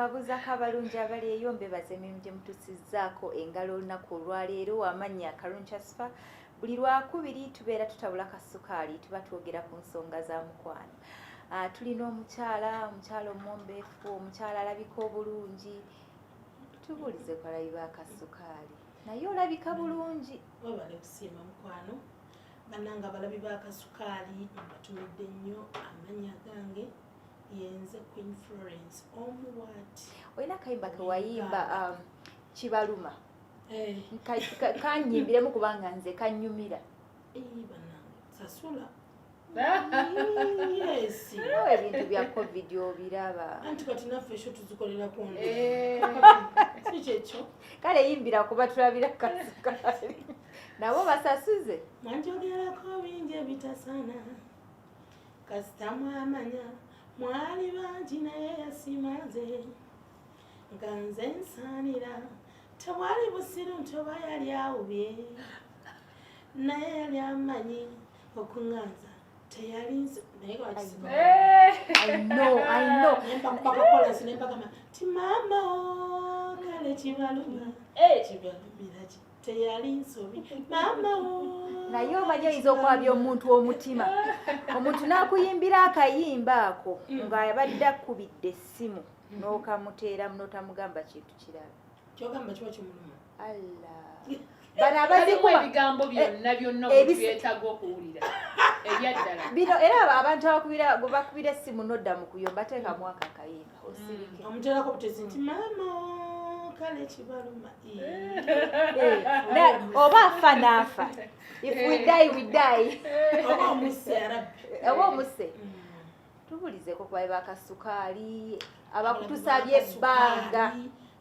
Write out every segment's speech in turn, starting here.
mbabuuzako abalungi abali eyo mbebaza emirimu gye mutusizzaako engalo olunaku olwaleero amannya Karunchasfa buli lwakubiri tubeera tutabula kasukaali tuba twogera ku nsonga za mukwano. Tulina omukyala omwombeefu, omukyala alabika obulungi. Tubuulize ku balabi ba kasukaali naye olabika bulungi. Webale kusiima mukwano bannanga abalabi ba kasukaali mbatumidde nnyo. Amannya gange yenze Queen Florence Omuwati. Olina akayimba ke wayimba kibaluma kanyimbiremu kubanga nze kannyumira. Bannanga sasula. Yes. Nawe ebintu bya COVID obiraba. Anti kati naffe ekyo tuzikolera ku ndo. Si kyekyo. Kale yimbira kuba tulabira kasukaali. Nabo basasuze. Mwanjogerako bingi ebitasaana. Kasita mwamanya mwali bangi naye yasimaze. Nga nze nsaanira tewali busiru ntoba yali awubye. Naye yali amanyi okuŋŋanza teyali nze. I know. Nempakakola sinempakama ti mama kale kibaluma. Kibalumira ki teyali nsobi mama naye omanyi oyinza okwabya omuntu omutima. Omuntu n'akuyimbira akayimba ako nga yabadde akkubidde essimu n'okamuteeramu n'otamugamba kintu kirala. Kyogamba kiba kimuluma. Allah. Bano abazikuba ebigambo byonna byetaaga okuwulira ebyaddala. Bino era abantu bakubira essimu n'odda mu kuyomba teekamu aka akayimba osirike. Omuteerako butezi nti mama kale kibaluma. Oba afa n'afa. If we die, we die. Oba omuse arabbi. Oba omuse. Tubuulizeko ku bayi ba kasukaali abakutusabye ebbanga.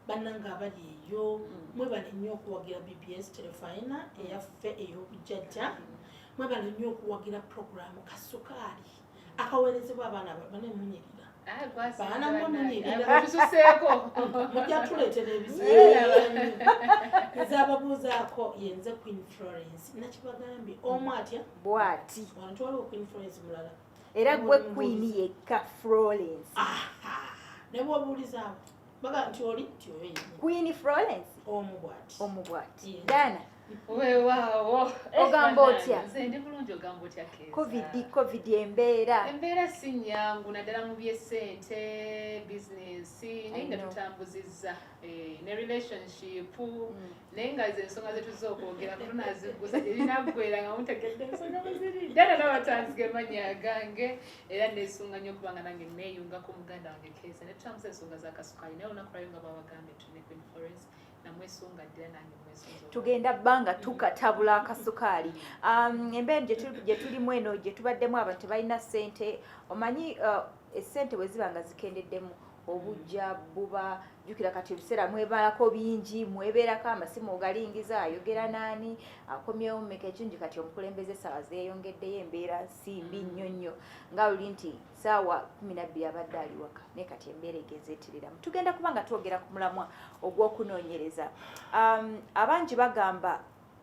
Bannanga abali eyo mwebale nnyo okuwagira BBS Telefina eyaffe ey'obujjajja. Mwebale nnyo okuwagira programu kasukaali akaweerezebwa abaana banemunyirira. Baana munyirira. Obususeeko. Mujja tuleetera ebizibu. Ezababuuzaako yenze Queen Florence. Nakibagambye omu atya bw'ati. Wantu waliwo Queen Florence mulala. Era gwe Queen yekka Florence. Ne bw'obuuliza abo baga nti oli Queen Florence Omubwati. Dana weewaawo ogamba otya? Nze ndi bulungi ogamba otya Keeza? COVID embeera si nnyangu naddala mu by'essente bizinensi naye nga tutambuzizza ne relationship naye nga ze ensonga zetuza okwogera tunaziggusa gyerinaggwera nga mutegedde ensonga bweziri. Dana n'abatanzige mannya gange era neesunga nnyo okubanga nange neeyungako muganda wange Keeza ne tutambuza ensonga za kasukaali naye olunaku lwayo nga babagambye tune Queen Florence namwesunga ddira nange mwesunza. Tugenda bbanga tukatabula akasukaali. Embeera gye tulimu eno gye tubaddemu abantu tebalina ssente. Omanyi essente bwe ziba nga zikendeddemu obujja buba jjukira kati ebiseera mwebalako bingi mwebeerako amasimu ogalingiza ayogera naani akomyewo mmeka ekirungi kati omukulembeze essaawa zeeyongeddeyo embeera si mbi nnyo nga luli nti ssaawa 12 abadde ali waka naye kati embeera egenze etiriramu. Tugenda kuba nga twogera ku mulamwa ogw'okunoonyereza. Abangi bagamba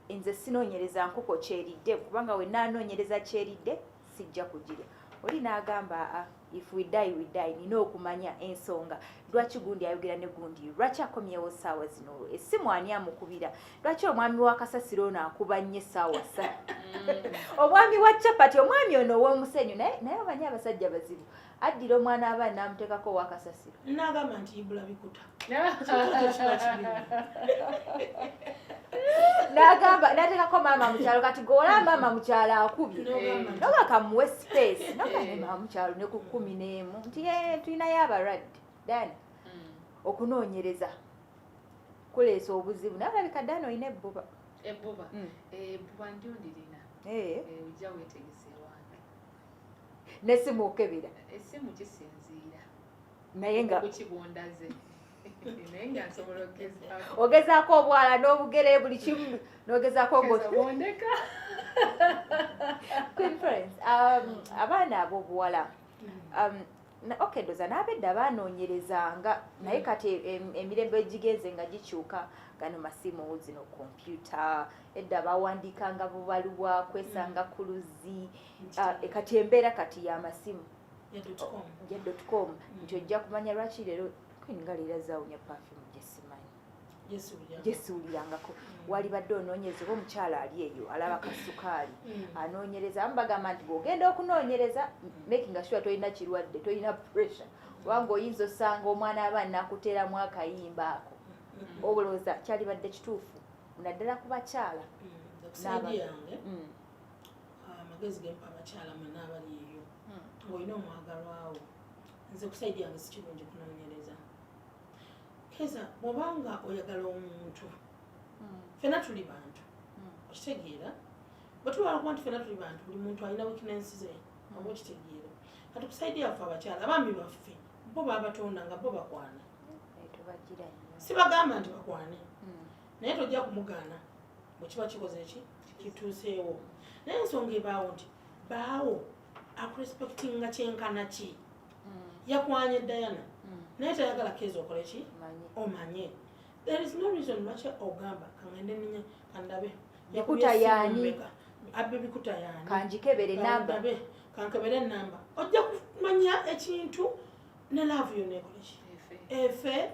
nze sinoonyereza nkoko kyeridde kubanga we naanoonyereza kyeridde sijja kugirya. Oli n'agamba if we die we die. Nina okumanya ensonga lwaki gundi ayogera ne gundi lwaki akomyewo ssaawa zino essimu ani amukubira lwaki omwami wa Kasasiro ono akuba nnyo essaawa 3 omwami wa Chapati omwami ono ow'omusenyu naye omanyi abasajja bazibu addira omwana abaana n'amuteekako owa Kasasiro. N'agamba nti ibula bikuta. N'ateekako maama mukyalo kati gola maama mukyalo akubye noba kamuwe space noba ne maama mukyalo ne ku 11 nti tulinayo abalwadde. Dani okunoonyereza kuleesa obuzibu n'alabika Dani olina ebbuba. Ebbuba ndio ndirina. Ojja weetegese wange. N'essimu okebera. Essimu kisinziira. Naye nga kukibondaze. Naye nga nsobola okugezaako. Ogezaako obwala n'obugere buli kimu n'ogezaako ogondeka. Queen Florence, abaana ab'obuwala okay ndoza n'abedda baanoonyerezanga naye kati emirembe egigenze nga gikyuka gano masimu zino kompyuta edda bawandiikanga bubaluwa kwesanga ku luzzi kati embeera kati y'amasimu ya.com nti ojja kumanya lwaki leero kwengalira zawunya perfume gyesimanyi Yesuulya. gyesiwulirangako wali badde onoonyereza oba omukyala ali eyo alaba kasukaali anoonyereza amu bagamba nti bw'ogenda okunoonyereza making sure tolina kirwadde tolina pressure kubanga oyinza osanga omwana aba nakuteeramu akayimba ako olowooza kyalibadde kituufu naddala ku bakyala Saidi yange amagezi gempa abakyala mwenna abali eyo ng'olina omwagalwawo nze ku saidi yange si kirungi kunoonyereza keza bw'obanga oyagala omuntu ffenna tuli bantu okitegeera bwe tulwala kuba nti ffenna tuli bantu buli muntu alina weaknesses ze oba okitegeera kati ku saidi yaffe abakyala abaami baffe bo baabatonda nga bo bakwana sibagamba nti bakwane naye tojja kumugaana bwe kiba kikoze eki kituuseewo naye ensonga ebaawo nti baawo akurespektinga kyenkana ki yakwanye Diana naye tayagala Keza okole ki omanye there is no reason lwaki ogamba kangende ninya kandabe bikuta yaani abbe bikuta yaani kanjikebere namba kankebere namba ojja kumanya ekintu ne love yo nekole ki efe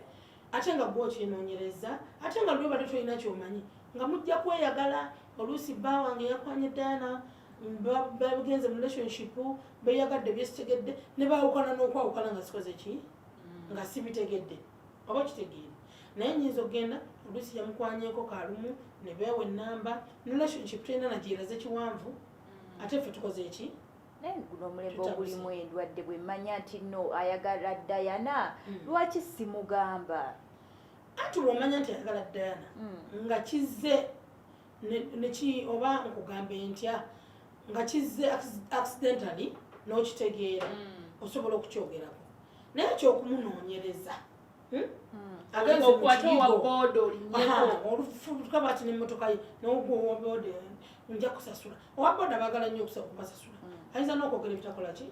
ate nga gwokinoonyereza ate nga lwe badde tolina kyomanyi nga mujja kweyagala oluusi bba wange yakwanye Diana bagenze mu relationship beyagadde byesitegedde ne baawukana n'okwawukana nga sikoze ki nga sibitegedde oba kitegeere naye nyinza okgenda oluusi yamukwanyeeko kalumu ne beewa ennamba relationship tulina nagyeraze kiwanvu ate ffe tukoze eki naye guno omulembe ogulimu endwadde bwe mmanya nti no ayagala Diana lwaki simugamba anti bw'omanya nti ayagala Diana nga kizze neki oba nkugambe ntya nga kizze accidentally n'okitegeera osobola okukyogerako naye kyokumunoonyereza olufukaba ati nemmotoka ye nogwowabode nja kusasula owaboda baagala nnyo okubasasula ayinza n'okwogera ebitakola ki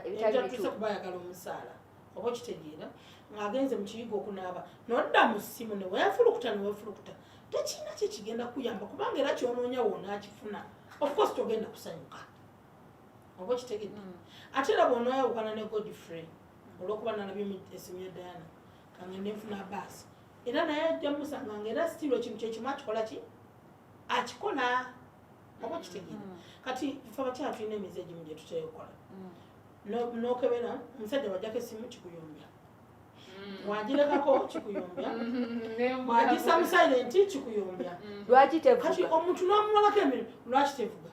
ebitatuuse kubayagala omusaala oba okitegeera ng'agenze mu kiyigo okunaaba nodda mu ssimu neweefulukuta tekina kye kigenda kuyamba kubanga era kyonoonya wonna akifuna of course togenda kusanyuka oba okitegedde ate era bw'onoyawukana ne Godfrey olw'okuba nalabye essimu ya Diana kangende nfuna baasi era naye ajja musanganga era sitiro ekintu kyekimu akikola ki akikola oba okitegeera kati fe abakyala tulina emize egimu gye tuteekola nokebera omusajja wajjako essimu kikuyombya wagirekako kikuyombya wagisa musilenti kikuyombya lwaki tevuga kati omuntu n'omulako emirimu lwaki tevuga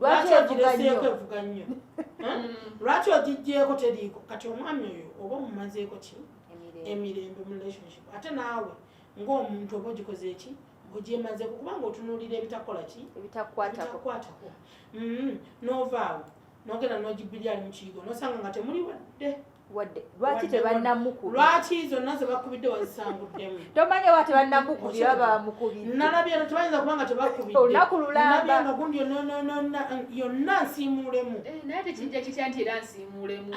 lwaki ogireseeko evuga nnyo lwaki ogijjeeko teriiko kati omwami oyo oba omumazeeko ki emirembe mu relationship ate naawe ng'omuntu oba ogikoze eki ogyemazeeko kubanga otunuulira ebitakola ki ebitakwatako n'ovaawo n'ogenda n'ogibiri ali mu kiyigo n'osanga nga temuli wadde lwaki tebannamukubi lwaki zonna ze bakubidde wazisanguddemu tomanya wa tebannamukubira bamukubidde nalabye tebayinza kubanga tebakubidde olunaku lulamba nga gundi yonna nsiimuulemu naye tekijja kitya nti era nsiimuulemu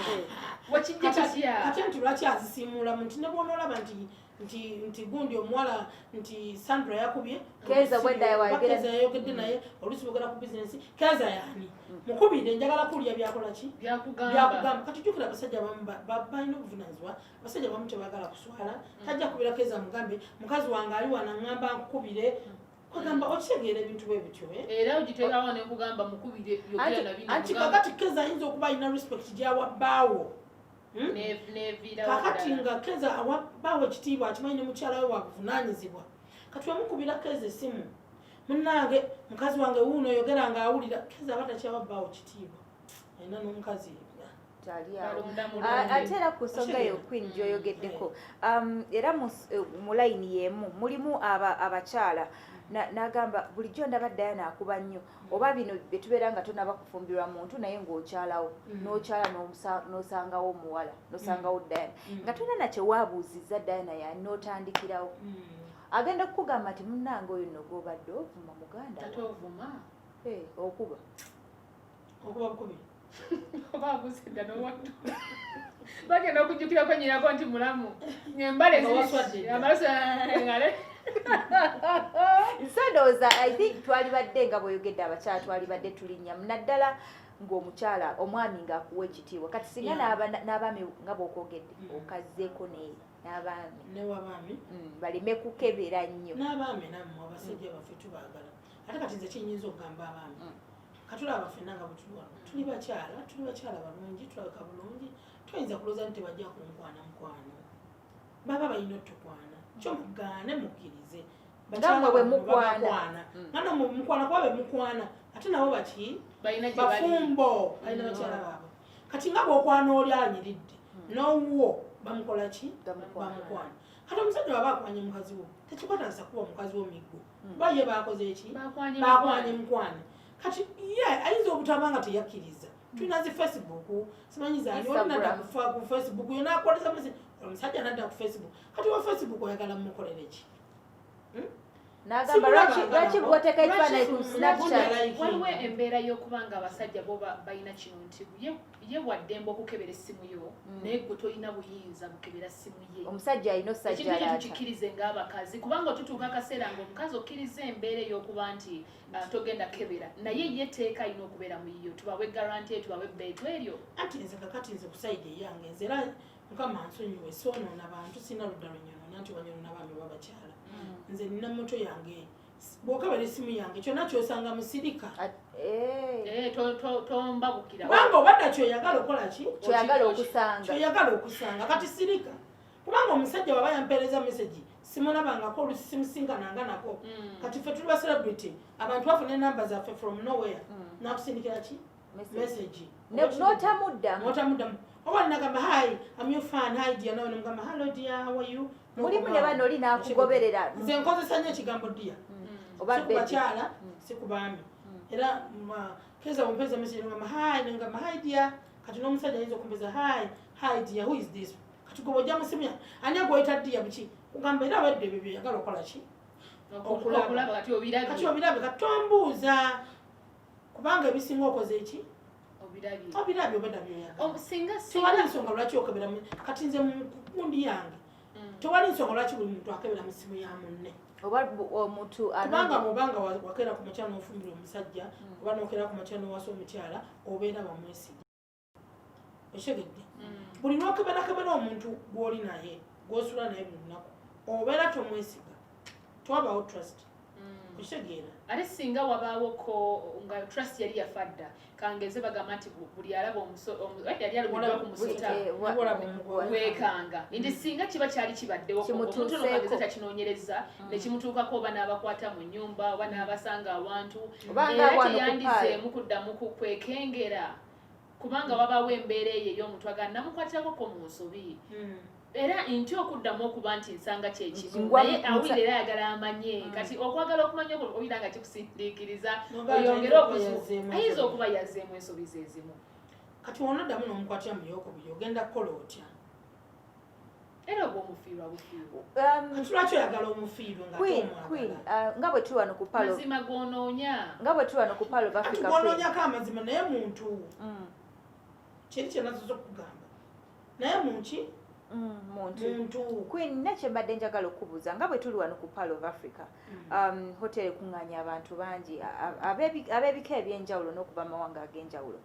wekijja kitya ate nti lwaki azisiimuulamu nti ne bwonoolaba nti gundi omuwala nti Sandra yakubye Keza bwedda yayogedde naye oluusi bogera ku bizinesi Keza yaani mukubidde njagala kuwulira byakola ki byakugamba kati jjukira abasajja abamu balina obuvunaanyizibwa abasajja abamu tebaagala kuswala tajja kubira Keza mugambe mukazi wange ali wano aŋŋamba nkukubire kwegamba okitegeera ebintu bwe bityo era ogiteekawo ne kugamba mukubire yogera na bino anti kakati Keza ayinza okuba alina respect gy'awa bbaawo kakati nga Keza awa bbaawo ekitiibwa akimanyi ne mukyala we wabuvunaanyizibwa kati wamukubira Keza essimu munnange mukazi wange wuuno oyogera ng'awulira Keza aba takyawa bbaawo kitiibwa alina n'omukazi ate era ku nsonga yo Queen gy'oyogeddeko era mu layini y'emu mulimu abakyala n'agamba bulijjo ndaba Diana akuba nnyo oba bino bye tubeera nga tonaba kufumbirwa muntu naye ng'okyalawo n'okyala n'osangawo omuwala n'osangawo Diana nga tolina nakye waabuuzizza Diana yani n'otandikirawo agenda kukugamba nti munnange oyo nno gw'obadde ovuma muganda okuba bukubi oba aguzidda n'owattu bagenda okujjukirako nnyinako nti mulamu embale amalaso nsodooza I think twalibadde nga bw'oyogedde abakyala twalibadde tulinnya naddala ng'omukyala omwami ng'akuwa ekitiibwa kati singa n'abaami nga bw'okwogedde okazzeeko n'ewabaami baleme kukebera nnyo n'abaami nammwe abasajja baffe tubaagala ate kati nze kinyinza okugamba abaami katulaba ffenna nga bwetulwana tuli bakyala balungi tulabika bulungi toyinza kulooza nti tebajja kunkwana mukwano baba balina otukwana kyo mugaane mukkirize ngamwe bwe mukwana ngana mukwana kuba be mukwana ate nabo baki bafumbo balina bakyala baabwe kati nga bw'okwana oli anyiridde n'owwo bamukola ki bamukwana kati omusajja waba akwanye mukazi wo tekikwatasa kuba mukazi wo miggo kuba ye bakoze eki bakwanye mukwane kati ye ayinza obutaba nga teyakkiriza tulina zi Facebook simanyi zaani olinadda ku Facebook yona akoleza mesi omusajja nadda ku Facebook kati wa Facebook oyagala mumukolera eki nagamba lwaki bwoteka ekifaananyi ku Snapchat waliwo embeera y'okubanga abasajja bo balina kino nti ye waddembe okukebera essimu yo naye gwe tolina buyinza bukebera ssimu ye omusajja alina osajja ekintu ekyo tukikkirize ng'abakazi kubanga tutuuka akaseera ng'omukazi okkiriza embeera ey'okuba nti togenda kebera naye ye teeka alina okubeera mu yiyo tubawe garanti tubawe bbeetu eryo anti nze kakati nze ku sayidi eyange nze era mukama nsonyiwe soonoona bantu sina ludda lunyonoonya nti wanyonoona baami babakyala nze nina moto yange bw'okebera essimu yange kyonna kyosanga musirika tombabukira kubanga obadda kyoyagala okola ki kyoyagala okusanga kati sirika kubanga omusajja waba yampeereza meseji simunabangako olusi simusingananga nako kati ffe tuli ba celebrity abantu bafuna enamba zaffe from nowhere nakusindikira ki meseji notamuddamu oba linagamba hi am you fan hi dear nawe nomugamba hello dear how are you mulimu ne bano oli nakugoberera nze nkozesa nnyo ekigambo dia sikubakyala sikubaami era keza ompeza message ngamba hi ngamba hi dear kati n'omusajja ayinza okumpeza hi dear who is this kati gwe bw'ojja mu simu yange ani agweyita dia buki kugamba era abadde ebyo byeyagala okukola ki okulaba kati obirabe kati tombuuza kubanga ebisinga okoze eki obirabye obadda byoyagala tewali nsonga lwaki okebera kati nze mu kundi yange tewali nsonga lwaki buli muntu akebera mu simu ya munne kubanga bw'obanga wakeera ku makyala n'ofumbira omusajja oba n'okeera ku makyala n'owasa omukyala obeera bamwesiga okitegedde buli lwokeberakebera omuntu gw'oli naye gw'osula naye buli lunaku obeera tomwesiga tewabaawo trust okitegeera ate singa wabaawoko nga trust yali yafadda kangeze bagamba nti buli alaba yali alubiddwa ku musota wekanga nti singa kiba kyali kibaddewo omuntu nokageze takinoonyereza nekimutuukako oba n'abakwata mu nnyumba oba n'abasanga awantu era teyandizeemu kuddamu kwekengera kubanga wabaawo embeera eyo ey'omuntu agamba namukwatirako mu nsobi era nti okuddamu okuba nti nsanga kyekimu naye awulira era ayagala amanye kati okwagala okumanya owulira nga kikusindiikiriza oyongere ayinza okuba yazzeemu ensobi ze ezimu kati wonaddamu n'omukwatira mu yokubiri ogenda kukola otya era oba omufiirwa bufiirwa kati lwaki oyagala omufiirwe nga bwe tuli wano ku palo mazima gonoonya nga bwe tuli wano ku palo Africa gonoonyako amazima naye muntu kiri kyenazoza okugamba naye munki muntu Queen nache mbadde njagala okubuuza nga bwe tuli wano ku Pearl of Africa hotel kuŋŋaanya abantu bangi ab'ebika ebyenjawulo n'okuva amawanga ag'enjawulo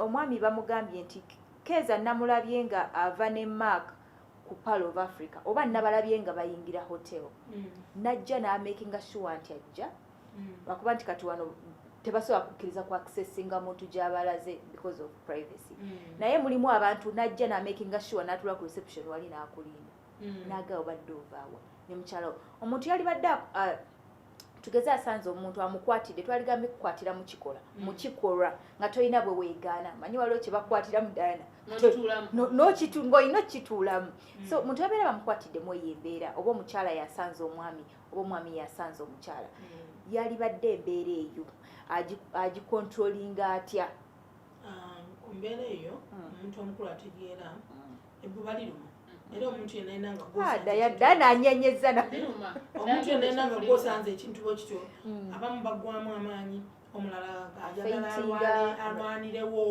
omwami bamugambye nti Keza namulabye nga ava ne Mark ku Pearl of Africa oba nabalabye nga bayingira hotel najja n'amakinga sure nti ajja bakuba nti kati wano tebasobola kukkiriza ku accessinga muntu gy'abalaze because of privacy naye mulimu abantu najja n'amakinga sure n'atula ku reception wali n'akulinda n'agaawo badde ovaawa ne mukyala omuntu yali badde tugeze asanze omuntu amukwatidde twaligambe kukwatira mu kikolwa nga tolina bwe weegaana manyi waliwo kye bakwatira mu ddaana ng'olina okituulamu so omuntu yabeera bamukwatiddemu eyo embeera oba omukyala yasanze omwami oba omwami yasanze omukyala yali badde embeera eyo agikontrolinga atya ku mbeera eyo omuntu omukulu ategeera ebbuba liruma era omuntu yenna nga ananyenyeza omuntu yenna nga gwosanze ekintu bwe kityo abamu baggwamu amaanyi omulala ajagala alwanirewo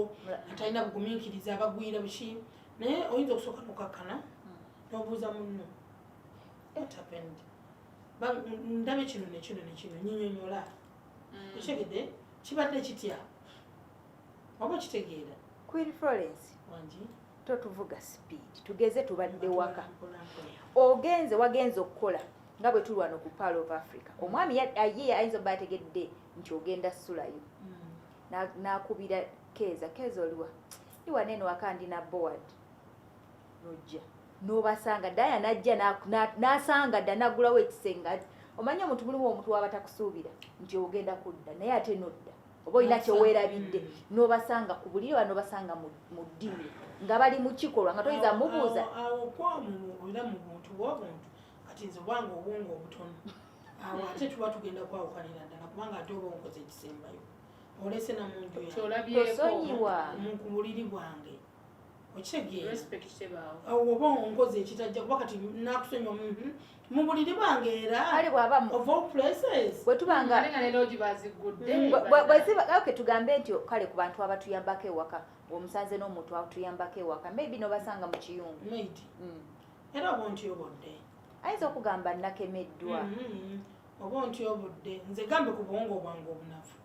atalina bugumiikiriza abagwira buki naye oyinza okusooka nokakkana n'obuuza munno what happened ndabe kino nekino nekino nyinyonyola okitegedde kibadde kitya oba okitegeera Queen Florence wangi totuvuga speed tugeze tubadde waka ogenze wagenze okukola nga bwe tuli wano ku Pearl of Africa omwami ye ayinza obba ategedde nti ogenda ssulayo n'akubira keeza oliwa iwa neno wakandi na board nojja n'obasanga daya najja n'asanga dda nagulawo ekisenga omanyi omuntu mulimu omuntu waba takusuubira nti ogenda kudda naye ate nodda oba olina kyeweerabidde n'obasanga ku buliri wa n'obasanga mu ddiiro nga bali mu kikolwa nga toyinza mubuuza awo kwamulira mu buntu bw'obuntu kati nze obwanga obwongo obutono awo ate tuba tugenda kwawukanira ddala kubanga ate oba onkoze ekisembayo olese na muntu tosonyiwa ku buliri bwange okitegeera oba onkoze ekitajja kuba kati nakusonyiwa mu buliri bwange era of all places bwetubanga bweziba tugambe nti kale ku bantu abatuyambako ewaka omusanze n'omuntu atuyambako ewaka maybe nobasanga mu kiyungu era oba ntyobodde ayinza okugamba nakemeddwa oba ntyobodde nze gambe ku bwongo bwange obunafu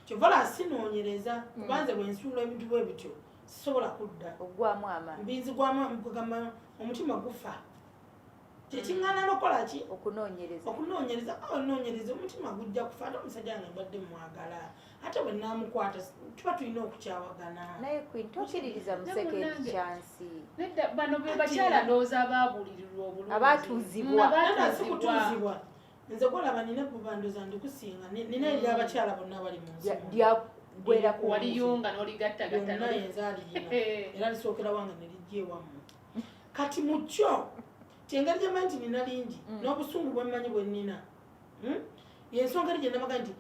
kyovala sinoonyereza kubanze bwensuula ebintu bwe bityo sisobola kudda ogwamu amaanyi mbinzigwamu kugamba omutima gufa kyekiŋŋaana n'okola ki okunoonyereza onoonyereza omutima gujja kufa ate omusajja wange mbadde mwagala ate bwe naamukwata tuba tulina okukyawagana naye Queen tokkiririza mu second chance nedda bano be bakyala ndowooza abaabulirirwa obulungi abaatuuzibwa sikutuuzibwa nze golaba nina bubandoza ndikusinga nina eri abakyala bonna bali mu nsi lyagwera ku waliyunga n'oligattagatta era lisookera wange ne lijja ewamu kati mu kyo kyengeri gyemanyi nti nina lingi n'obusungu bwemmanyi bwe nnina yensonga eri gye namaga nti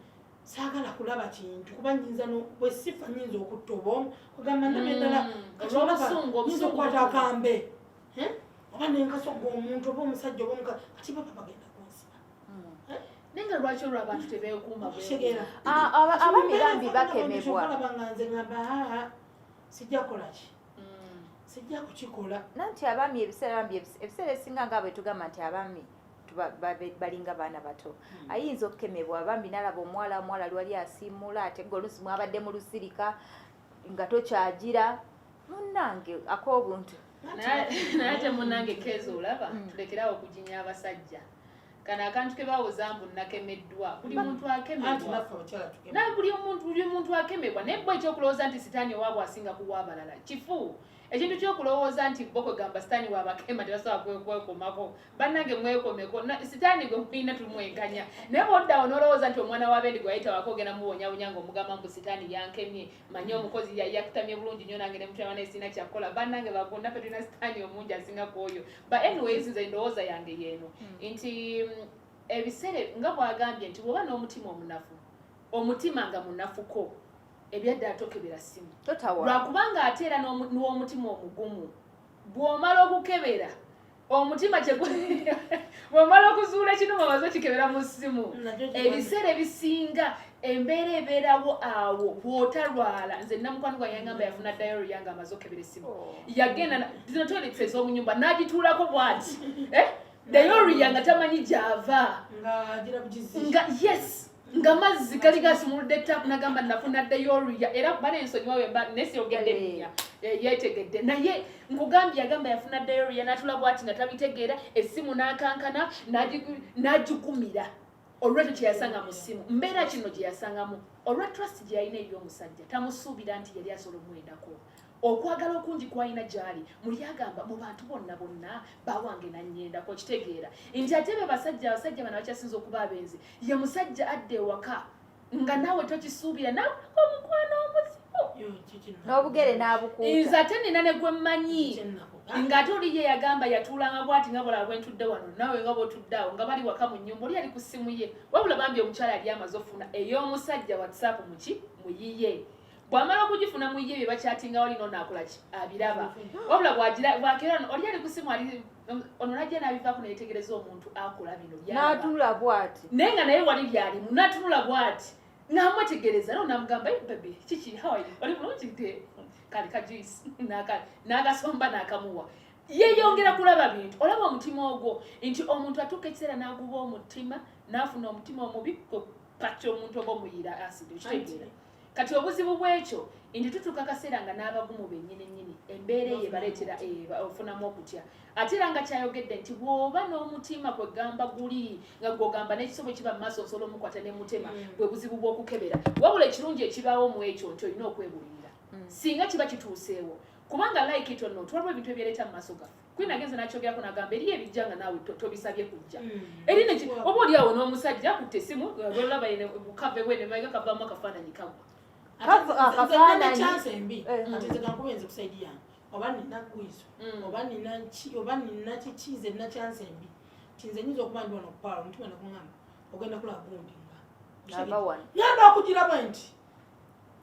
saagala kulaba kintu kuba nyinza bwe sifa nyinza okutta obwomu kugamba ndaba eddala nyinza okukwata akambe oba nenkasogga omuntu oba omusajja oba omukazi kati baba bagenda kunsiba nenga lwaki olwo abantu tebeekuuma abamirambi bakemebwa olaba nga nze ngamba sijja kukola ki sijja kukikola nanti abaami ebiseera ebisinga nga bwe tugamba nti abaami balinga baana bato ayinza okukemebwa abambi nalaba omuwala lwali asiimula ate oluusi mwabadde mu lusirika nga tokyagira munnange ak'obuntu naye ate munnange keeza olaba tulekerawo okujinya abasajja kano akantu ke bawozambu nakemeddwa buli muntu akemebwa buli muntu akemebwa naye bwe ekyokulowooza nti sitaani owaabwe asinga kuwa abalala kifu ekintu kyokulowooza nti bo kwegamba sitaani waabakema tebasobola kwekomako bannange mwekomeko sitaani gwe mulina tumwenkanya naye bwoddawo n'olowooza nti omwana w'abendi gwe wayitawako ogenda muwonyawunya ng'omugamba mbu sitaani yankemye manye omukozi yakutamye bulungi nnyo nange ne mutama nesina kyakukola bannange bagunda fe tulina sitaani omungi asinga ku oyo but anyways nze ndowooza yange yeeno nti ebiseera nga bwagambye nti bw'oba n'omutima omunafu omutima nga munafuko ebyadde atokebera simu lwakubanga ate era n'omutima omugumu bw'omala okukebera omutima bw'omala okuzuula ekinuma bazo kikebera mu ssimu ebiseera ebisinga embeera ebeerawo awo bw'otalwala nze namukwano gwa yangamba yafuna diary yange amaze okukebera essimu yagenda zino toilet ez'omunyumba n'agituulako bw'ati diary yange tamanyi gy'ava yes nga mazzi gali gasimuludde ttaapu nagamba nafuna dayoriya era kuba n'ensonyiwa wemba nesiyogedde nnya yeetegedde naye nkugambye yagamba yafuna dayoriya n'atula bw'ati nga tabitegeera essimu n'akankana n'agigumira olwekyo kye yasanga mu ssimu mbeera kino gye yasangamu olwa trust gye yalina eri omusajja tamusuubira nti yali asobola omwendako okwagala okungi kwalina gyali muli agamba mu bantu bonna bawange nanyendako kitegeera nti ate be abasajja bano bakyasinza okuba abenzi ye musajja adda ewaka nga naawe tokisuubira naako omukwano omuzibu n'obugere n'abukuuta nze ate nina ne gwe mmanyi ng'ate oli ye yagamba yatuulanga bw'ati nga bolaba bwe ntudde wano naawe nga bw'otudde awo nga bali waka mu nnyumba oli ali ku ssimu ye wabula bambi omukyala yali amaze ofuna ey'omusajja whatsapp muyiye bw'amala okugifuna mu ye bye bakyatinga wali n'onaakola ki abiraba wabula bwakera oli ali ku ssimu ono najja n'abivaako neyetegereza omuntu akola bino n'atunula bw'ati naye nga naye wali byalimu n'atunula bw'ati n'amwetegereza naye onamugamba baby kiki hawaii oli bulungi nte kali ka juice n'agasomba n'akamuwa yeeyongera kulaba bintu olaba omutima ogwo nti omuntu atuuka ekiseera n'aguba omutima n'afuna omutima omubi pakya omuntu oba omuyira acid okitegeera kati obuzibu bwekyo nti tutuuka kaseera nga n'abagumu bennyini embeera eyo ebaleetera ofunamu okutya ate era nga kyayogedde nti bw'oba n'omutima kwe gamba guli nga gw'ogamba n'ekisobwe kiba mu maaso osobola omukwata n'emutema bwe buzibu bw'okukebera wabula ekirungi ekibaawo mu ekyo nti olina okwebulirira singa kiba kituuseewo kubanga like it or not waliwo ebintu ebyaleeta mu maaso gaffe kwina agenze n'akyogerako n'agamba eri ebijja nga naawe tobisabye kujja eri neki oba oli awo n'omusajja akutte essimu olaba bukave bwe nemaiga kavaamu akafaananyi kagwa chance embi ati nze kankubenze ku side yange oba nina gwizo oba nina kikize nina chance embi kinze nyinza okuba ndi wano okupaala omutima nakungamba ogenda kulaba gundi ngamba okugira bwe nti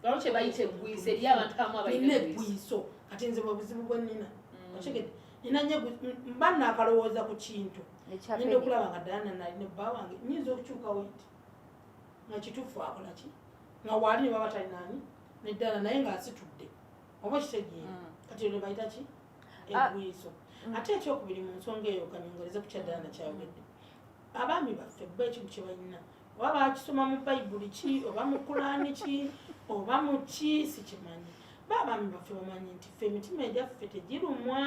lwalo kye bayita eggwiso eri abantu abamu abalina eggwiso kati nze bwebuzibu bwe nina otegedde nina nye mba naakalowooza ku kintu ngenda okulaba nga ddala nali ne bba wange nyinza okukyuka wenti nga kituufu akola ki nga waali ne baba talinaani neddala naye ng'asitudde oba kitegeera kati olwo bayita ki eggwiso ate ekyokubiri mu nsonga eyo kanyongereze ku kyaddala nakyayogedde abaami baffe bba ekintu kye balina oba bakisoma mu bayibuli ki oba mu kulaani ki oba mu ki sikimanyi baabaami baffe bamanyi nti ffe emitima egyaffe tegirumwa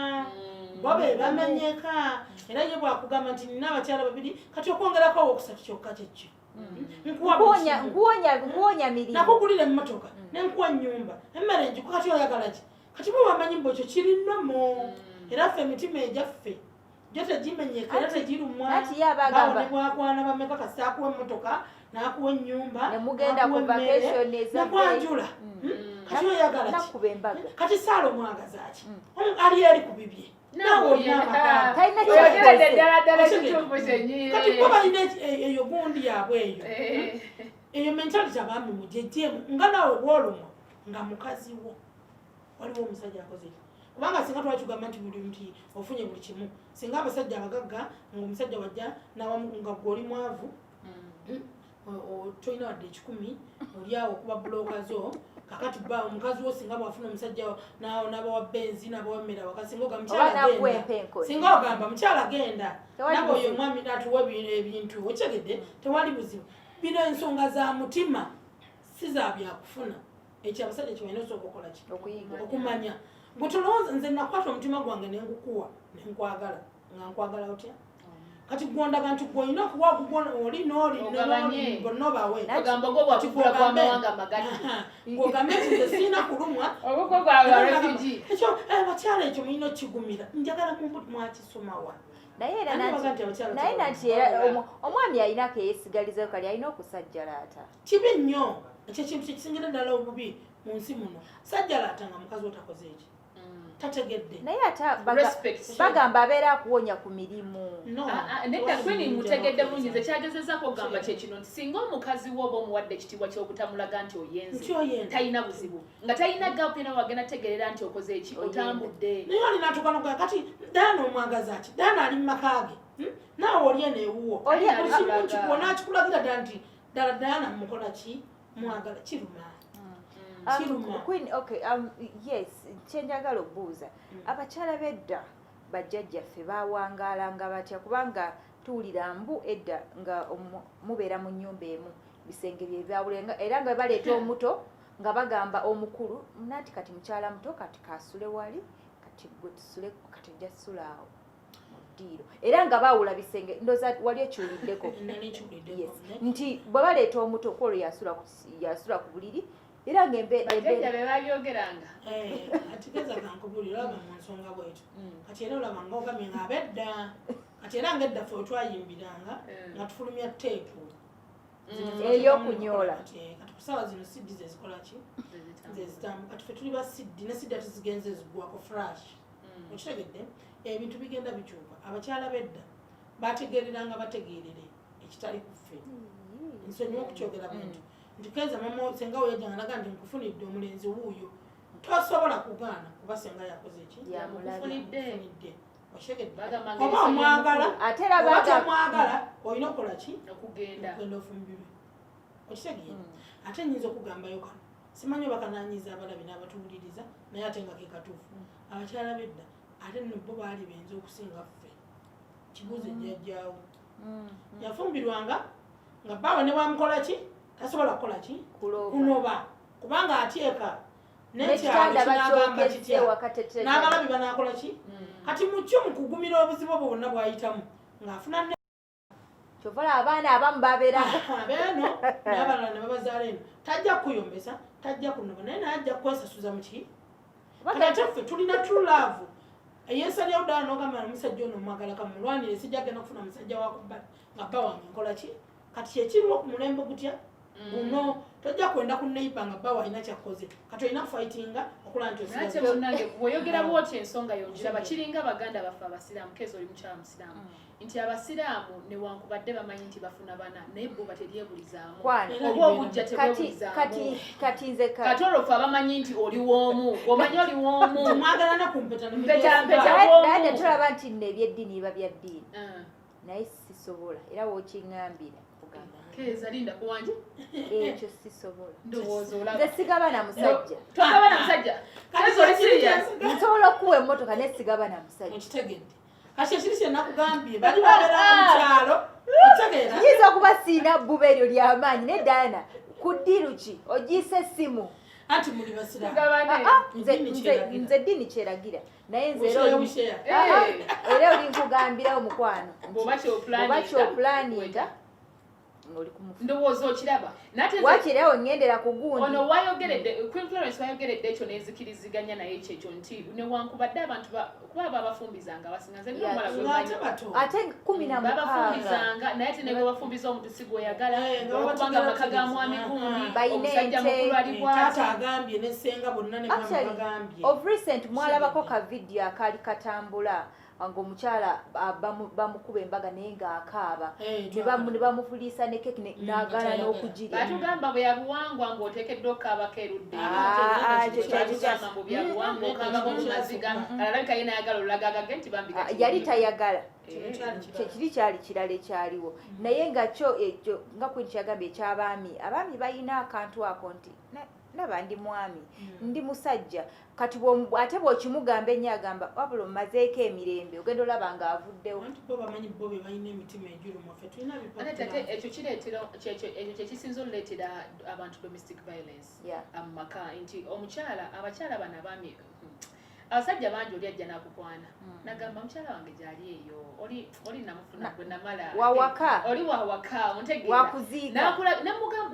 bo be bamenyeka era ye bwakugamba nti nina abakyala babiri kati okwongerako owokusatu kyokka kyekyo nkuwonya mirimu nakugulira emmotoka nenkuwa nnyumba emmere njiku kati oyagala ki kati bo bamanyi mbu ekyo kirinnomo era ffe emitima egyaffe gyo tegimenyeka era tegirumwa bawo ne bwakwana bameka kasi akuwa emmotoka n'akuwa ennyumba nemugenda ku vacation nakwanjula kati oyagala ki kati saala omwagaza ki ali eri ku bibye nawe olina amakati bo balina eyo gundi yaabwe eyo mentality abaami mugyetyemu nga naawe bwolumwa nga mukazi wo waliwo omusajja akoze kubanga singa twakigamba nti buli nti ofunye buli kimu singa abasajja abagagga ngaomusajja wajja nga gwoli mwavu tolina wadde 10 oliawo okuba buloka zo kakati ba omukazi wo singa bwafuna omusajja n'abawa benzi n'abawa emmere wakasinga singa ogamba mukyala genda nabo oyo omwami natuwa ebintu okyegedde tewali buzibu bino ensonga za mutima si za byakufuna ekyo abasajja kibalina osooka okola ki okumanya gwetolowooza nze nakwata omutima gwange nengukuwa nenkwagala nga nkwagala otya kati gwondaga nti gwolina okuba oli n'oli bonna obawe gwogambe nti nze sirina kulumwa ekyo bakyala ekyo mulina okigumira njagala mwakisomawa naye nati omwami alinako eyesigalizayo kali alina okusajjalaata kibi nnyo ekyo kintu kyekisingira ddala obubi mu nsi muno sajjalaata nga mukazi otakoze eki tategedde naye ate bagamba abeera akuwonya ku mirimu nedda kwini mutegedde bulungi nze kyagezezaako okugamba kyekino nti singa omukazi wo oba omuwadde ekitiibwa kyobutamulaga nti oyenze talina buzibu nga talina gapu yena wagenda tegerera nti okoze eki otambudde naye alina tukanokoya kati daana omwagaza ki daana ali mu makaage naawe oli eno ewuwo kikuwa nakikulagira ddala nti ddala daana mukola ki mwagala kiruma yes kyenjagala okubuuza abakyala b'edda bajjajjaffe bawangaalanga batya kubanga tuwulira mbu edda nga mubeera mu nnyumba emu bisenge bye byawulenga era nga baleeta omuto nga bagamba omukulu nati kati mukyala muto kati kasule wali kati gwe tusule kati ojja tusula awo mu ddiiro era nga baawula bisenge ndoza wali ekiwuliddeko nti bwe baleeta omuto kwolwo yasula ku buliri era ng'embeera bebabyogeranga atigeza kankubulira olaba mu nsonga bwetu kati era olaba ngaogamye nga abedda kati era ng'edda ffe otwayimbiranga nga tufulumya teepu ey'okunyoola kati kusaawa zino siddi zezikola ki zezitambuka kati ffe tuli ba siddi ne siddi ate zigenze ziggwako flash okitegedde ebintu bigenda bikyuka abakyala b'edda bategereranga bategerere ekitali ku ffe nsonyiwa okukyogera bintu ntikeza mama senga oyajanga naga nti nkufunidde omulenzi wuuyo tosobola kugaana kuba senga yakoze eki yamufunidde oshegedde oba omwagala oba tomwagala olina okukola ki okugenda ofumbirwe okitegeera ate nyinza okugambayo kano simanyi oba kananyiza abalabi n'abatuwuliriza naye ate nga ke katuufu abakyala b'edda ate nno bo baali benza okusinga ffe kibuuzo ejjajjaawo yafumbirwanga nga bbaawe ne bwamukola ki tasobola kukola ki kunoba kubanga ateeka n'ekitanda bakyokezze wakatetera n'abalabi banaakola ki kati mu kyo mu kugumira obuzibu bwonna bw'ayitamu ng'afuna kyovala abaana abamu babeera beeno n'abalala ne babazaala eno tajja kuyombesa tajja kunoba naye naye ajja kwesasuza mu ki kati ffe tulina true love eyensalyawo ddala n'ogamba omusajja ono omwagala kamulwanire sijja genda kufuna musajja wakubbali nga bba wange nkola ki kati kyekiriwo ku mulembe gutya guno tojja kwenda ku neiba nga bba walina kyakkoze kati olina kufightinga okulaba nti nate munnange bw'oyogera bwoti ensonga yonjiraba kiringa baganda baffe abasiraamu keezi oli mukyala musiraamu nti abasiraamu newankubadde bamanyi nti bafuna bana naye bo bateryebulizaamu oba obujja tebwebulizaamu kati olwofe abamanyi nti oli w'omu omanyi oli w'omu mwagala nakumpeta naye tulaba nti nno ebyeddiini biba bya ddiini naye sisobola era wokiŋŋambira keeza linda kuwanje ekyo sisobola ndowooza olaba nze sigaba na musajja twagaba na musajja keeza oli serious nsobola okuwa emmotoka naye sigaba na musajja okitegedde kati ekiri kye nakugambye bali babeera mu kyalo otegeera kiyinza okuba siina bbuba eryo ly'amaanyi ne Diana ku ddiiru ki ogiisa essimu anti muli basiraamu nze eddiini kyeragira naye nze era era oli nkugambirawo mukwano bw'oba kyopulaninga oli kumufu ndowooza okiraba wakirawo ngendera ku gundi ono wayogeredde Queen Florence wayogeredde ekyo nezikiriziganya naye ekyekyo nti newankubadde abantu kuba babafumbizanga abasinga nze nomala ate 16 babafumbizanga naye ate nebwe bafumbiza omuntu si gw'oyagala okubanga amaka ga mwami gundi omusajja mukulu ali bwatagambye nesenga bonna ne bagambye of recent mwalabako ka video akaali katambula ng'omukyala bamukuba embaga naye ng'akaaba ne bamufuliisa ne keki n'agaana n'okugirya batugamba bwe yabuwangwa ng'oteekeddwa okukaabako erudde mbu byabuwangwa okaabako mumaziga alalabika ye nayagala olulagagage nti bambika yali tayagala kyekiri kyali kirala ekyaliwo naye nga kyo ekyo nga kwenti kyagambye ekyabaami abaami balina akantu ako nti naba ndi mwami ndi musajja kati ate bw'okimugamba ennyo agamba wabula omazeeko emirembe ogenda olaba ng'avuddewo ekyo kireetera ekyo kyekisinza oluleetera abantu domestic violence mu maka nti abakyala bano abaami abasajja bangi oli ajja nakukwana nagamba mukyala wange gyali eyo oli namufuna gwe namala wawaka oli wawaka ontegeera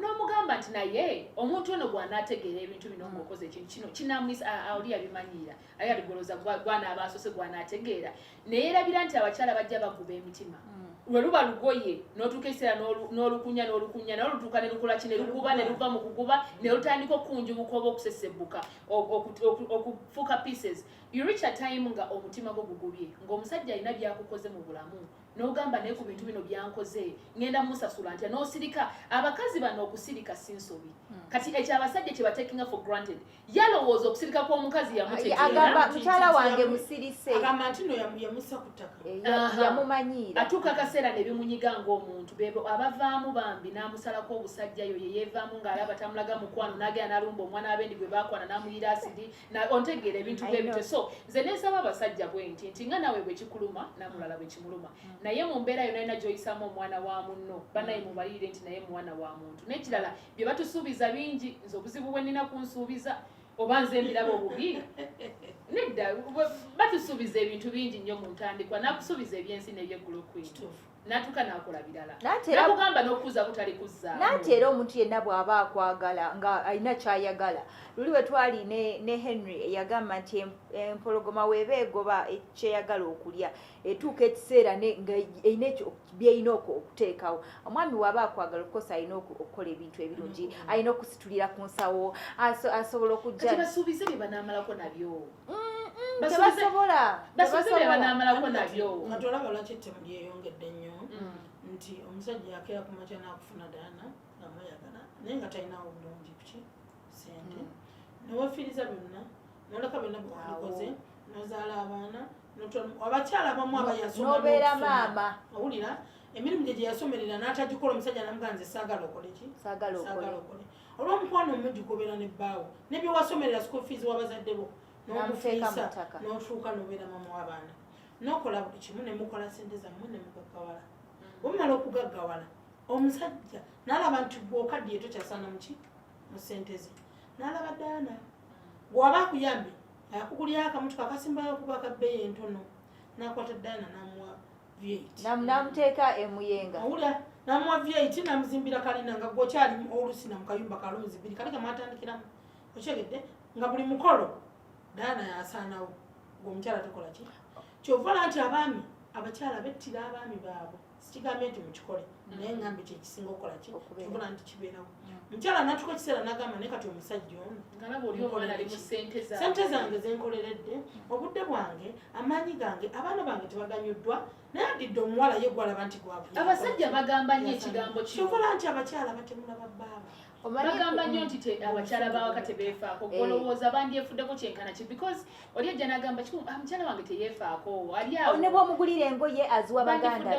n'omugamba nti naye omuntu ono gw'anaategeera ebintu bino ng'okoze ekintu kino kinamwisa oli yabimanyira aye abigoloza gw'anaaba asose gw'anaategeera naye erabira nti abakyala bajja baguba emitima lwe luba lugoye n'otuuka ekiseera n'olukunya naye olutuuka ne lukola ki ne lukuba ne luva mu kuguba ne lutandika okunjubuka oba okusesebbuka okufuuka pieces you reach a time nga omutima gwo gugubye ng'omusajja alina byakukoze mu bulamu n'ogamba naye ku bintu bino byankoze ngenda musasula ntya n'osirika abakazi bano okusirika si nsobi kati ekyo abasajja kye batekinga for granted yalowooza okusirika kw'omukazi agamba mukyala wange musirise agamba nti no yamussa ku ttaka yamumanyiira atuuka akaseera ne bimunyiga ng'omuntu bebo abavaamu bambi n'amusalako obusajja yo yeyeevaamu ng'alaba tamulaga mukwano n'agenda n'alumba omwana abendi gwe baakwana n'amuyira asidi ontegeera ebintu bwebityo so nze neesaba abasajja bwe nti nga nawe bwe kikuluma n'amulala bwe kimuluma naye mu mbeera yonna yina gy'oyisaamu omwana wa munno banaye mubalire nti naye mwana wa muntu n'ekirala bye batusuubiza bingi nze obuzibu bwe nnina kunsuubiza oba nze mbiraba obubi nedda batusuubiza ebintu bingi nnyo mu ntandikwa nakusuubiza ebyensi n'ebyeggulu kwintu natuuka n'akola birala nakugamba n'okuza butali kuzza nanti era omuntu yenna bw'aba akwagala nga alina kyayagala luli we twali ne Henry eyagamba nti empologoma weeba egoba kyeyagala okulya etuuka ekiseera nga erina ekyo byeyina okuteekawo omwami waaba akwagala okukosa alina okukola ebintu ebirungi alina okusitulira ku nsawo asobola okujja basuubize bye banaamalako nabyo tebasobola bye banaamalako nabyo nga tolaba lwaki ettemu lyeyongedde nnyo nti omusajja akeera ku makya n'akufuna Diana amweyagala naye nga talinawo bulungi kuki sente newefiiriza byonna noleka byonna bwebikoze nozaala abaana abakyala abamu nobeera maama owulira emirimu gye gyeyasomerera n'atagikola omusajja namuganze saagala okole ki saagala okole olw'omukwano omungi gobeera nebbaawo nebyewasomerera school fees wabazadde bo n'omufiisa n'otuuka n'obeera maama w'abaana n'okola buli kimu nemukola sente zammwe nemugaggawala bwemumala okugaggawala omusajja n'alaba nti bw'okaddiye tokyasaana muki mu sente ze n'alaba Diana bw'aba akuyambye akugulira akamutu kakasimbayo kuba akabbeeyi entono n'akwata Diana n'amuwa V8 namuteeka emuyenga awulira n'amuwa V8 n'amuzimbira kalina nga gwokyali olusina mu kayumba kalonzi bbiri kali kamwatandikiramu okyegedde nga buli mukolo Diana yasaanawo ng'omukyala takola ki kyovala nti abaami abakyala bettira abaami baabwe sikigambe nti mukikole naye ngambe kyekisinga okukola ki kyovala nti kibeerawo mukyala natuka ekiseera n'agamba naye kati omusajja ono sente zange zenkoleredde obudde bwange amaanyi gange abaana bange tebaganyuddwa naye adidde omuwala ye gwalaba nti gwavu abasajja bagamba nnyo ekigambo kyovala nti abakyala batemula babbaaba bagamba nnyo nti abakyala bawaka tebeefaako golowooza bandyefuddeko kyenkana ki because oli ajja n'agamba omukyala wange teyeefaako ali awo ne bw'omugulira engoye aziwa baganda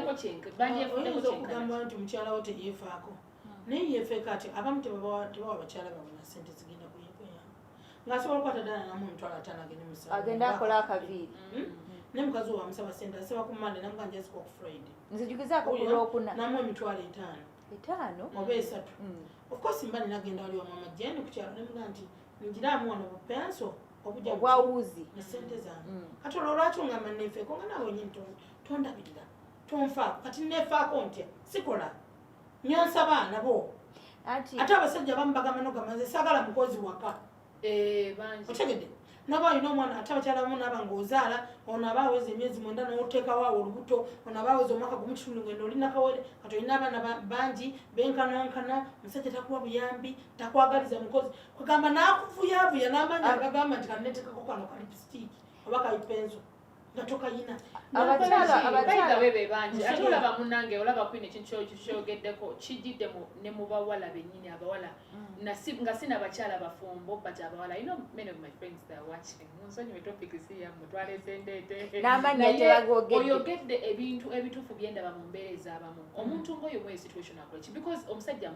oyinza okugamba nti mukyala wo teyeefaako naye yeefeeka ati abamu tebawa abakyala babona sente zigenda kuyekoya ng'asobola okukwata ddala namu omutwala ataano agende musanvu agenda akola akaviiri ne mukazi we wamusaba sente asaba ku Monday namuganja zikuwa ku Friday nzijukizaako ku Lwokuna namu emitwalo 5 oba 3 of course mba ninagenda wali wa mama Jane ku kyalo nemuga nti njiraamu wano bupenso obwawuzi ne sente zange kati olwo lwaki ongamba neefeeko nga nawe nyini tondabirira tonfaako kati neefaako ntya sikola nyonsa baana bo ate abasajja bamu bagamba nogamaze saagala mukozi waka otegedde naba olina omwana ate abakyala bamu naba ng'ozaala ono aba aweza emyezi 9 n'oteekawo awo olubuto ono aba aweza omwaka gumu kitundu ngendo olina kawere kati olina abaana bangi benkanankana omusajja takuwa buyambi takwagaliza mukozi kwegamba n'akuvuyavuya n'amaanyi agagamba nti kanetekako kano kalipsitiiki oba kalipenso nga tokayina abakyala bebe bangi ate olaba munnange olaba kwine ekintu kyogeddeko kijjidde ne mu bawala bennyini abawala nga sina bakyala bafumbo but abawala you know many of my friends that are watching munsonyiwe topic siyammwe twalese ndeete n'amanya tebagogedde oyogedde ebintu ebituufu byendaba mu mbeereza abamu omuntu ng'oyo mu situation akoleki because omusajja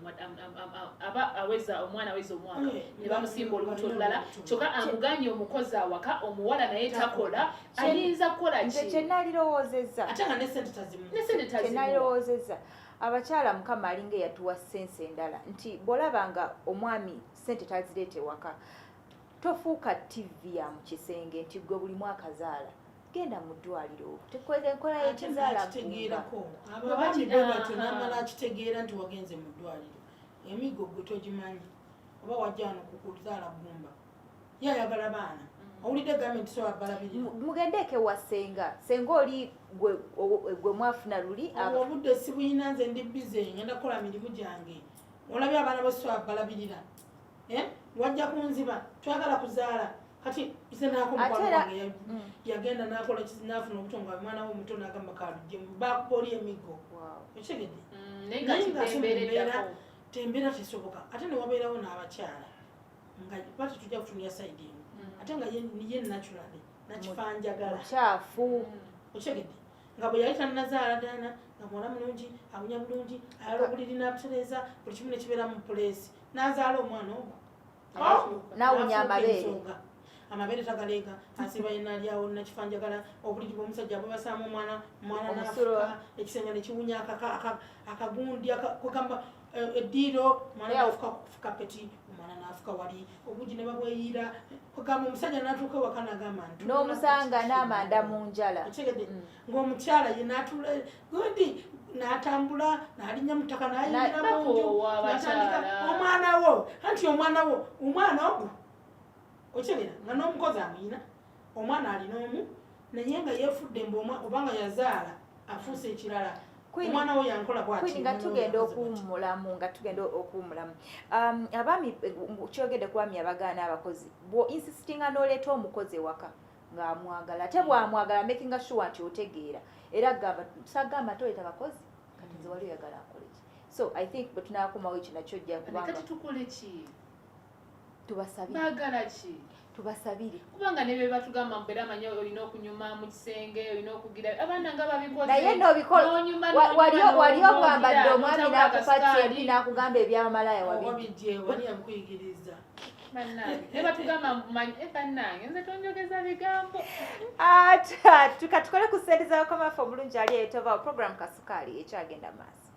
aba aweza omwana aweza omwaka ne bamusimba olubuto olulala kyokka amuganye omukozi awaka omuwala naye takola ayinza kukola ki kyenalirowoozezza ate nga ne sente tazimu kyenalirowoozezza abakyala mukama alinga eyatuwa sense endala nti bw'olabanga omwami sente tazireete waka tofuuka TV ya mu kisenge nti gwe buli mwaka zaala genda mu ddwaliro tekola yekizaala kitegeerako ababaami be batyo n'amala akitegeera nti wagenze mu ddwaliro emigo gwe togimanyi oba wajja wano kukuzaala ggumba ye ayagala baana owulidde gavumenti so abalabirira mugendeeko ewa senga oli gwe mwafuna luli obudde si buyina nze ndi bize ngenda kukola mirimu gyange olabye abaana boso abalabirira wajja kunziba twagala kuzaala kati nze naako mukwano wange yagenda nakola nafuna obutongo omwana we omuto nagamba kalujje bakuboli emigo okitegedde tembeera tesoboka ate newabeerawo n'abakyala nga bati tujja kutunira saidi emu ate nga ye naturally nakifanjagala kyafu okitegedde nga bwe yali tannazaala Diana nga muwala mulungi awunya bulungi ayala obuliri n'abutereeza buli kimu nekibeera mu puleesi n'azaala omwana ogwo nawunya amabeere tagaleega asiba yenalyawo nakifanjagala obuliri bw'omusajja bwebasaamu omwana nafuka ekisenge nekiwunya akagundi kugamba eddiiro omwana nafuka kufuka peti omwana nafuka wali obugi ne babweyiira kugamba omusajja natuuka ewaka nagamba nti n'omusanga n'amanda mu njala okitegedde ng'omukyala ye natula gundi n'atambula n'alinnya mu ttaka n'ayingira mu nju n'atandika omwana wo anti omwana ogwo okitegera nga n'omukozi amuyina omwana alina omu naye nga yeefudde obanga yazaala afuuse ekirala omwana wo yankola bwati nga tugenda okuwummulamu abaami kyogedde ku baami abagaana abakozi bw'oinsistinga n'oleeta omukozi ewaka ng'amwagala ate bw'amwagala making sure nti otegeera era sagamba toleeta bakozi kati nze wali oyagala akole ki so I think bwe tunaakomawo ekyo nakyo jja kubanga kati tukole ki tubasabire baagala ki tubasabire kubanga ne bye batugamba mbeera amanyi olina okunyuma mu kisenge olina okugira abaana nga babikoze naye n'obikola wali ogambadde omwami n'akupa kyempi n'akugamba ebyamalaya wali yakuyigiriza ne batugamba bannange nze tonjogeza bigambo tukole ku sente za Wakamaa omulungi ali etova program Kasukaali ekyagenda maaso